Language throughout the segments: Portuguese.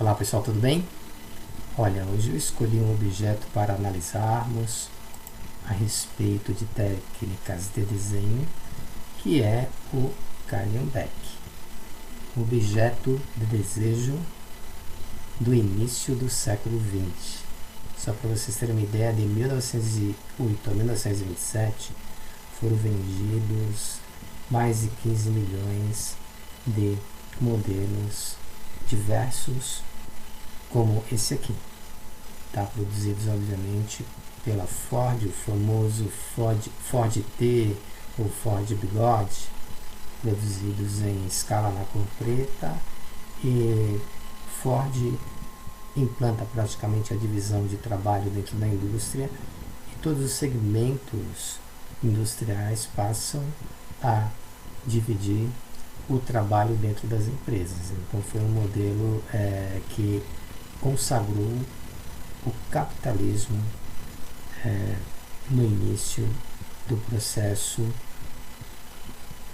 Olá pessoal, tudo bem? Olha, hoje eu escolhi um objeto para analisarmos a respeito de técnicas de desenho, que é o Calhambeck, objeto de desejo do início do século XX. Só para vocês terem uma ideia, de 1908 a 1927 foram vendidos mais de 15 milhões de modelos diversos, como esse aqui, tá? Produzidos obviamente pela Ford, o famoso Ford T ou Ford Bigode, produzidos em escala na cor preta, e Ford implanta praticamente a divisão de trabalho dentro da indústria, e todos os segmentos industriais passam a dividir o trabalho dentro das empresas. Então foi um modelo que consagrou o capitalismo no início do processo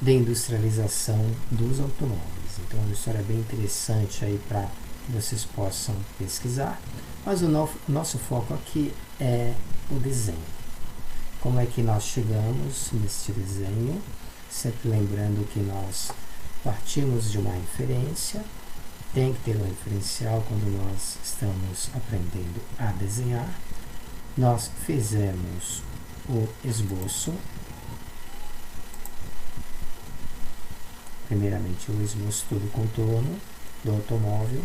de industrialização dos automóveis. Então é uma história bem interessante aí para que vocês possam pesquisar, mas o nosso foco aqui é o desenho. Como é que nós chegamos neste desenho? Sempre lembrando que nós partimos de uma referência, tem que ter um referencial quando nós estamos aprendendo a desenhar. Nós fizemos o esboço, primeiramente o esboço do contorno do automóvel.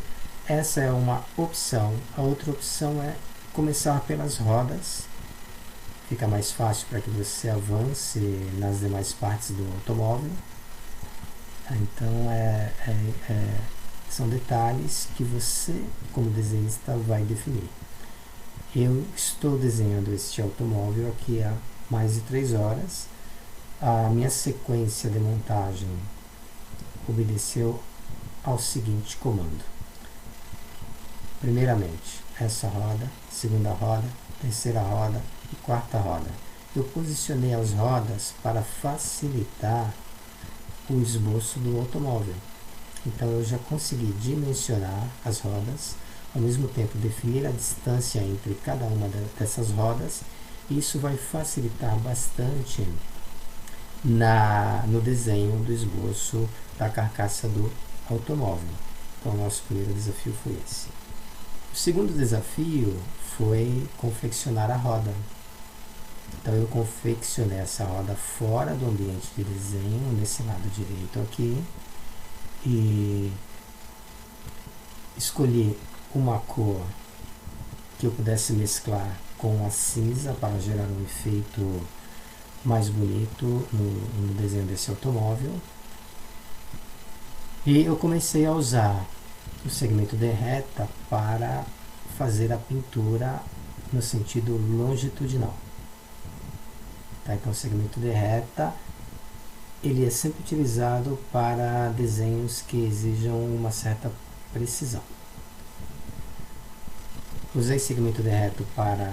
Essa é uma opção. A outra opção é começar pelas rodas, fica mais fácil para que você avance nas demais partes do automóvel. Então são detalhes que você, como desenhista, vai definir. Eu estou desenhando este automóvel aqui há mais de 3 horas. A minha sequência de montagem obedeceu ao seguinte comando: primeiramente essa roda, segunda roda, terceira roda e quarta roda. Eu posicionei as rodas para facilitar o esboço do automóvel. Então eu já consegui dimensionar as rodas, ao mesmo tempo definir a distância entre cada uma dessas rodas, e isso vai facilitar bastante no desenho do esboço da carcaça do automóvel. Então o nosso primeiro desafio foi esse. O segundo desafio foi confeccionar a roda. Então eu confeccionei essa roda fora do ambiente de desenho, nesse lado direito aqui, e escolhi uma cor que eu pudesse mesclar com a cinza para gerar um efeito mais bonito no desenho desse automóvel. E eu comecei a usar o segmento de reta para fazer a pintura no sentido longitudinal. Tá? Então o segmento de reta ele é sempre utilizado para desenhos que exijam uma certa precisão. Usei segmento de reto para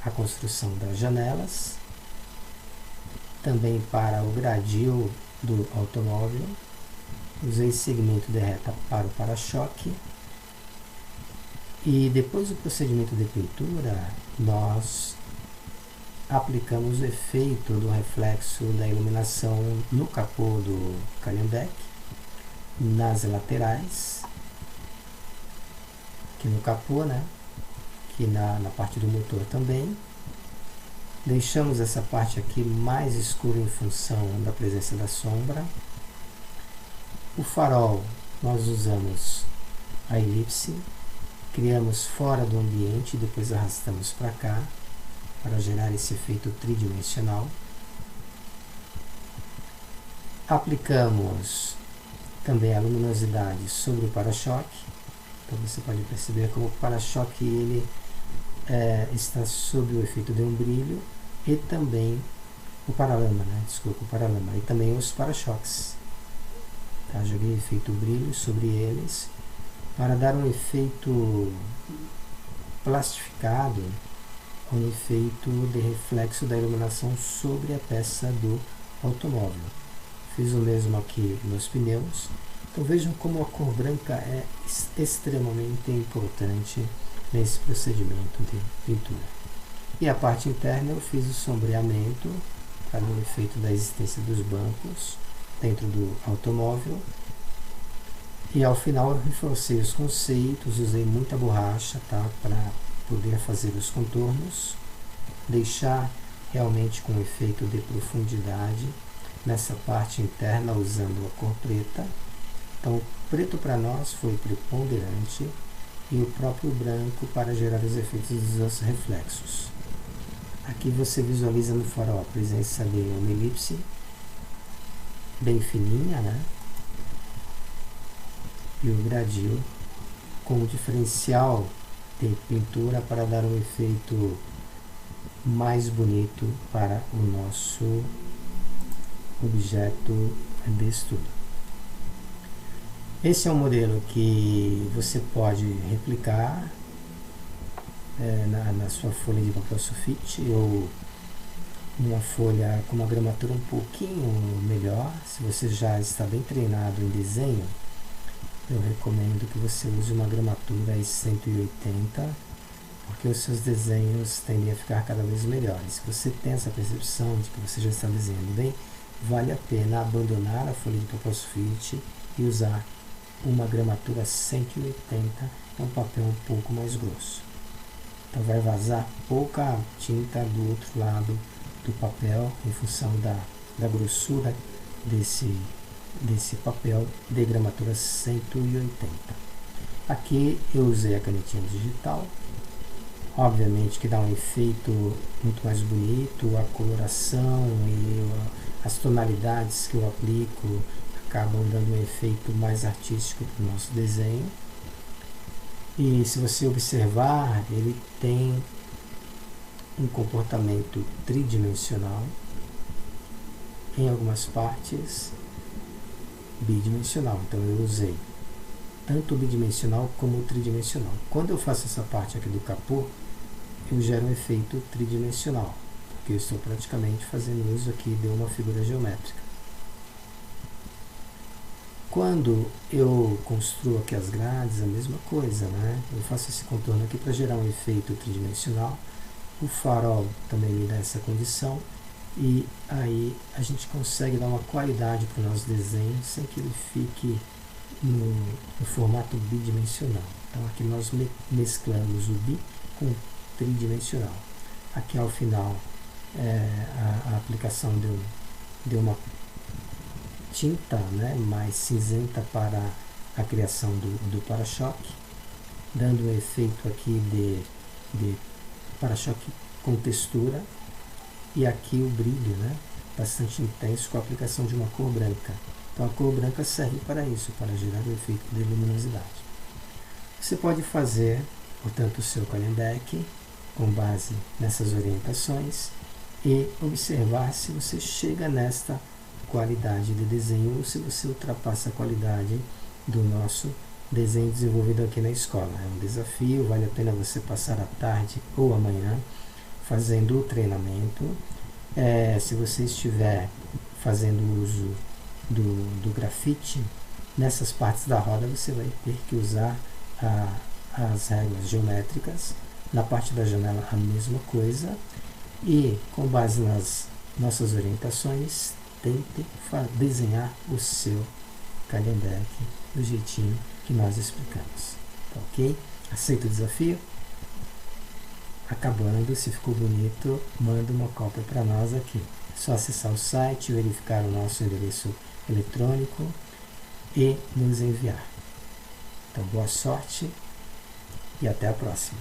a construção das janelas, também para o gradil do automóvel. Usei segmento de reta para o para-choque, e depois do procedimento de pintura nós aplicamos o efeito do reflexo da iluminação no capô do Calhambeck, nas laterais, aqui no capô, né? Aqui na parte do motor também. Deixamos essa parte aqui mais escura em função da presença da sombra. O farol, nós usamos a elipse, criamos fora do ambiente e depois arrastamos para cá, para gerar esse efeito tridimensional. Aplicamos também a luminosidade sobre o para-choque. Então você pode perceber como o para-choque ele está sob o efeito de um brilho, e também o paralama, o paralama, e também os para-choques. Tá? Joguei efeito brilho sobre eles para dar um efeito plastificado, um efeito de reflexo da iluminação sobre a peça do automóvel. Fiz o mesmo aqui nos pneus. Então vejam como a cor branca é extremamente extremamente importante nesse procedimento de pintura. E a parte interna eu fiz o sombreamento para o efeito da existência dos bancos dentro do automóvel. E ao final eu reforcei os conceitos, usei muita borracha, tá, para poder fazer os contornos, deixar realmente com efeito de profundidade nessa parte interna usando a cor preta. Então o preto para nós foi preponderante e o próprio branco para gerar os efeitos dos reflexos. Aqui você visualiza no farol a presença de uma elipse bem fininha, né? E o gradil com o diferencial de pintura para dar um efeito mais bonito para o nosso objeto de estudo. Esse é um modelo que você pode replicar na sua folha de papel sulfite ou uma folha com uma gramatura um pouquinho melhor. Se você já está bem treinado em desenho, eu recomendo que você use uma gramatura 180, porque os seus desenhos tendem a ficar cada vez melhores. Se você tem essa percepção de que você já está desenhando bem, vale a pena abandonar a folha de papel sulfite e usar uma gramatura 180, é um papel um pouco mais grosso. Então vai vazar pouca tinta do outro lado do papel em função da grossura desse papel de gramatura 180. Aqui eu usei a canetinha digital, obviamente que dá um efeito muito mais bonito, a coloração e as tonalidades que eu aplico acabam dando um efeito mais artístico para o nosso desenho. E se você observar, ele tem um comportamento tridimensional, em algumas partes bidimensional. Então eu usei tanto o bidimensional como o tridimensional. Quando eu faço essa parte aqui do capô, eu gero um efeito tridimensional, porque eu estou praticamente fazendo uso aqui de uma figura geométrica. Quando eu construo aqui as grades, a mesma coisa, né? Eu faço esse contorno aqui para gerar um efeito tridimensional. O farol também me dá essa condição. E aí a gente consegue dar uma qualidade para o nosso desenho sem que ele fique no formato bidimensional. Então aqui nós mesclamos o bi com o tridimensional. Aqui ao final a aplicação de uma tinta, né, mais cinzenta para a criação do para-choque, dando um efeito aqui de para-choque com textura. E aqui o brilho, né, bastante intenso com a aplicação de uma cor branca. Então a cor branca serve para isso, para gerar o efeito de luminosidade. Você pode fazer, portanto, o seu Callenbeck com base nessas orientações e observar se você chega nesta qualidade de desenho ou se você ultrapassa a qualidade do nosso desenho desenvolvido aqui na escola. É um desafio, vale a pena você passar a tarde ou amanhã fazendo o treinamento. Se você estiver fazendo uso do grafite, nessas partes da roda você vai ter que usar as regras geométricas. Na parte da janela a mesma coisa. E com base nas nossas orientações, tente desenhar o seu Callenbeck do jeitinho que nós explicamos. Tá ok? Aceita o desafio? Acabando, se ficou bonito, manda uma cópia para nós aqui. É só acessar o site, verificar o nosso endereço eletrônico e nos enviar. Então, boa sorte e até a próxima.